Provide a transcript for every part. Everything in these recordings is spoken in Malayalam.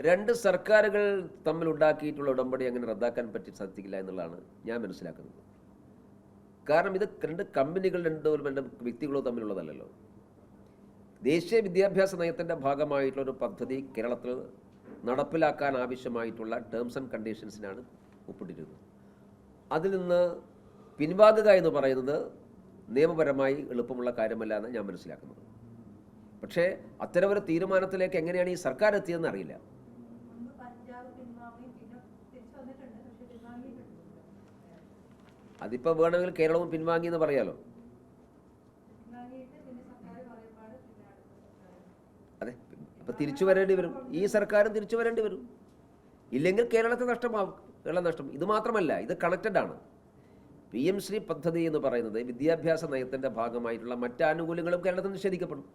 രണ്ട് സർക്കാരുകൾ തമ്മിലുണ്ടാക്കിയിട്ടുള്ള ഉടമ്പടി അങ്ങനെ റദ്ദാക്കാൻ പറ്റി സാധിക്കില്ല എന്നുള്ളതാണ് ഞാൻ മനസ്സിലാക്കുന്നത്. കാരണം ഇത് രണ്ട് കമ്പനികൾ, രണ്ടോ രണ്ട് വ്യക്തികളോ തമ്മിലുള്ളതല്ലല്ലോ. ദേശീയ വിദ്യാഭ്യാസ നയത്തിൻ്റെ ഭാഗമായിട്ടുള്ളൊരു പദ്ധതി കേരളത്തിൽ നടപ്പിലാക്കാൻ ആവശ്യമായിട്ടുള്ള ടേംസ് ആൻഡ് കണ്ടീഷൻസിനാണ് ഒപ്പിട്ടിരുന്നത്. അതിൽ നിന്ന് പിൻവാങ്ങുക എന്ന് പറയുന്നത് നിയമപരമായി എളുപ്പമുള്ള കാര്യമല്ല എന്ന് ഞാൻ മനസ്സിലാക്കുന്നത്. പക്ഷേ അത്തരമൊരു തീരുമാനത്തിലേക്ക് എങ്ങനെയാണ് ഈ സർക്കാർ എത്തിയതെന്ന് അറിയില്ല. അതിപ്പോൾ വേണമെങ്കിൽ കേരളവും പിൻവാങ്ങി എന്ന് പറയാലോ. അതെ, ഇപ്പം തിരിച്ചു വരേണ്ടി വരും, ഈ സർക്കാരും തിരിച്ചു വരേണ്ടി വരും. ഇല്ലെങ്കിൽ കേരളത്തെ നഷ്ടമാവും, കേരളം നഷ്ടം. ഇത് മാത്രമല്ല, ഇത് കണക്റ്റഡ് ആണ്. PM ശ്രീ പദ്ധതി എന്ന് പറയുന്നത് വിദ്യാഭ്യാസ നയത്തിൻ്റെ ഭാഗമായിട്ടുള്ള മറ്റ് ആനുകൂല്യങ്ങളും കേരളത്തിൽ നിഷേധിക്കപ്പെടും.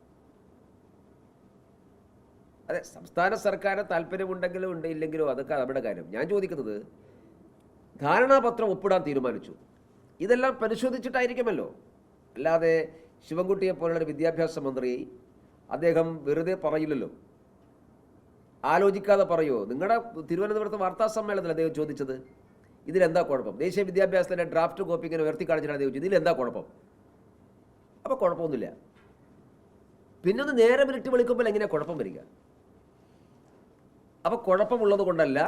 അതെ, സംസ്ഥാന സർക്കാർ താല്പര്യമുണ്ടെങ്കിലും ഉണ്ട്, ഇല്ലെങ്കിലോ അതൊക്കെ അവിടെ കാര്യം. ഞാൻ ചോദിക്കുന്നത്, ധാരണാപത്രം ഒപ്പിടാൻ തീരുമാനിച്ചു, ഇതെല്ലാം പരിശോധിച്ചിട്ടായിരിക്കുമല്ലോ. അല്ലാതെ ശിവൻകുട്ടിയെ പോലുള്ളൊരു വിദ്യാഭ്യാസ മന്ത്രി അദ്ദേഹം വെറുതെ പറയില്ലല്ലോ, ആലോചിക്കാതെ പറയുമോ? നിങ്ങളുടെ തിരുവനന്തപുരത്ത് വാർത്താ സമ്മേളനത്തിൽ അദ്ദേഹം ചോദിച്ചത്, ഇതിലെന്താ കുഴപ്പം? ദേശീയ വിദ്യാഭ്യാസത്തിൻ്റെ ഡ്രാഫ്റ്റ് കോപ്പി ഇങ്ങനെ ഉയർത്തി കാണിച്ചിട്ടാണ് അദ്ദേഹം ചോദിച്ചത്, ഇതിലെന്താ കുഴപ്പം? അപ്പോൾ കുഴപ്പമൊന്നുമില്ല. പിന്നൊന്ന് നേരെ മിനിറ്റ് വിളിക്കുമ്പോൾ എങ്ങനെയാണ് കുഴപ്പം വരിക? അപ്പോൾ കുഴപ്പമുള്ളത് കൊണ്ടല്ല,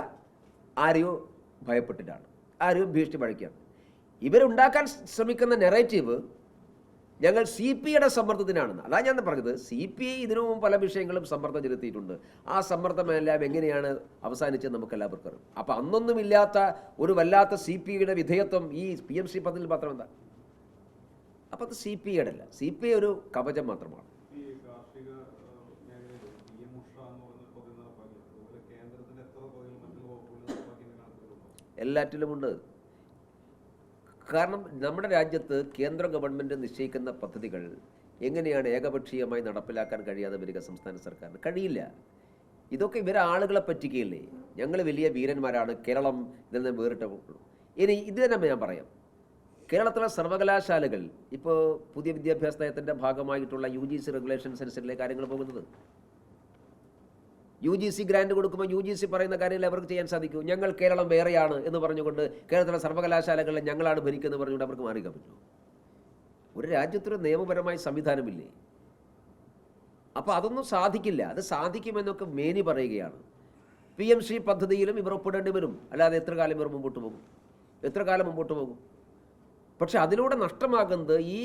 ആരെയോ ഭയപ്പെട്ടിട്ടാണ്, ആരെയോ ഭീഷണി പഴിക്കുകയാണ്. ഇവരുണ്ടാക്കാൻ ശ്രമിക്കുന്ന നെറേറ്റീവ് ഞങ്ങൾ CPIയുടെ സമ്മർദ്ദത്തിനാണെന്ന്. അതാണ് ഞാൻ പറഞ്ഞത്. CPI ഇതിനു മുമ്പ് പല വിഷയങ്ങളും സമ്മർദ്ദം ചെലുത്തിയിട്ടുണ്ട്. ആ സമ്മർദ്ദമെല്ലാം എങ്ങനെയാണ് അവസാനിച്ചത് നമുക്കെല്ലാവർക്കും അറിയാം. അപ്പോൾ അന്നൊന്നുമില്ലാത്ത ഒരു വല്ലാത്ത CPIയുടെ വിധേയത്വം ഈ PM ശ്രീ പദ്ധതിയിൽ മാത്രം എന്താ? അപ്പോൾ അത് CPIയുടെ അല്ല, CPI ഒരു കവചം മാത്രമാണ്. എല്ലാറ്റിലുമുണ്ട്. കാരണം നമ്മുടെ രാജ്യത്ത് കേന്ദ്ര ഗവൺമെൻറ് നിശ്ചയിക്കുന്ന പദ്ധതികൾ എങ്ങനെയാണ് ഏകപക്ഷീയമായി നടപ്പിലാക്കാൻ കഴിയാതെ വരിക സംസ്ഥാന സർക്കാരിന്? കഴിയില്ല. ഇതൊക്കെ ഇവരെ ആളുകളെ പറ്റിക്കുകയില്ലേ? ഞങ്ങൾ വലിയ വീരന്മാരാണ്, കേരളം ഇതിൽ നിന്ന് വേറിട്ട്. ഇനി ഇത് തന്നെ ഞാൻ പറയാം. കേരളത്തിലെ സർവകലാശാലകൾ ഇപ്പോൾ പുതിയ വിദ്യാഭ്യാസ നയത്തിൻ്റെ ഭാഗമായിട്ടുള്ള UGC റെഗുലേഷൻസ് അനുസരിച്ചുള്ള കാര്യങ്ങൾ പോകുന്നത്. UGC ഗ്രാൻഡ് കൊടുക്കുമ്പോൾ UGC പറയുന്ന കാര്യങ്ങൾ അവർക്ക് ചെയ്യാൻ സാധിക്കൂ? ഞങ്ങൾ കേരളം വേറെയാണ് എന്ന് പറഞ്ഞുകൊണ്ട് കേരളത്തിലെ സർവകലാശാലകളിൽ ഞങ്ങളാണ് ഭരിക്കുന്നത് പറഞ്ഞുകൊണ്ട് അവർക്ക് മാറിക്കാൻ പറ്റുമോ? ഒരു രാജ്യത്തൊരു നിയമപരമായ സംവിധാനമില്ലേ? അപ്പോൾ അതൊന്നും സാധിക്കില്ല. അത് സാധിക്കുമെന്നൊക്കെ മേനി പറയുകയാണ്. PM ശ്രീ പദ്ധതിയിലും ഇവർ ഒപ്പിടേണ്ടി വരും. അല്ലാതെ എത്ര കാലം ഇവർ മുമ്പോട്ട് പോകും? എത്ര കാലം മുമ്പോട്ട് പോകും? പക്ഷെ അതിലൂടെ നഷ്ടമാകുന്നത്, ഈ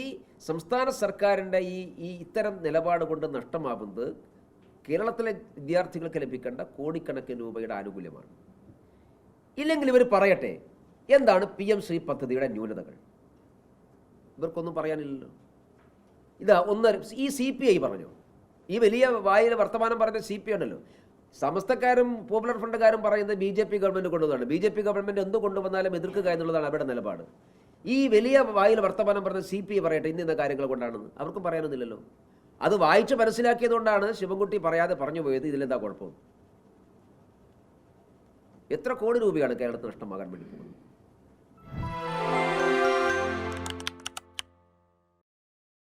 സംസ്ഥാന സർക്കാരിൻ്റെ ഈ ഇത്തരം നിലപാട് കൊണ്ട് നഷ്ടമാകുന്നത് കേരളത്തിലെ വിദ്യാർത്ഥികൾക്ക് ലഭിക്കേണ്ട കോടിക്കണക്കിന് രൂപയുടെ ആനുകൂല്യമാണ്. ഇല്ലെങ്കിൽ ഇവർ പറയട്ടെ എന്താണ് PM ശ്രീ പദ്ധതിയുടെ ന്യൂനതകൾ. ഇവർക്കൊന്നും പറയാനില്ലല്ലോ. ഇതാ ഈ CPI പറഞ്ഞു, ഈ വലിയ വായിൽ വർത്തമാനം പറഞ്ഞ CPI ഉണ്ടല്ലോ. സമസ്തക്കാരും പോപ്പുലർ ഫ്രണ്ടുകാരും പറയുന്നത് BJP ഗവൺമെൻറ് കൊണ്ടുവന്നാണ്. BJP ഗവൺമെൻറ് എന്ത് കൊണ്ടുവന്നാലും എതിർക്കുക എന്നുള്ളതാണ് അവരുടെ നിലപാട്. ഈ വലിയ വായിൽ വർത്തമാനം പറഞ്ഞ CPI പറയട്ടെ ഇന്ന കാര്യങ്ങൾ കൊണ്ടാണെന്ന്. അവർക്കും പറയാനൊന്നുമില്ലല്ലോ. അത് വായിച്ച് മനസ്സിലാക്കിയതുകൊണ്ടാണ് ശിവൻകുട്ടി പറയാതെ പറഞ്ഞു പോയത്. ഇതിലെന്താ കുഴപ്പം? എത്ര കോടി രൂപയാണ് കേരളത്തിൽ നഷ്ടമാകാൻ വേണ്ടി പോകുന്നത്?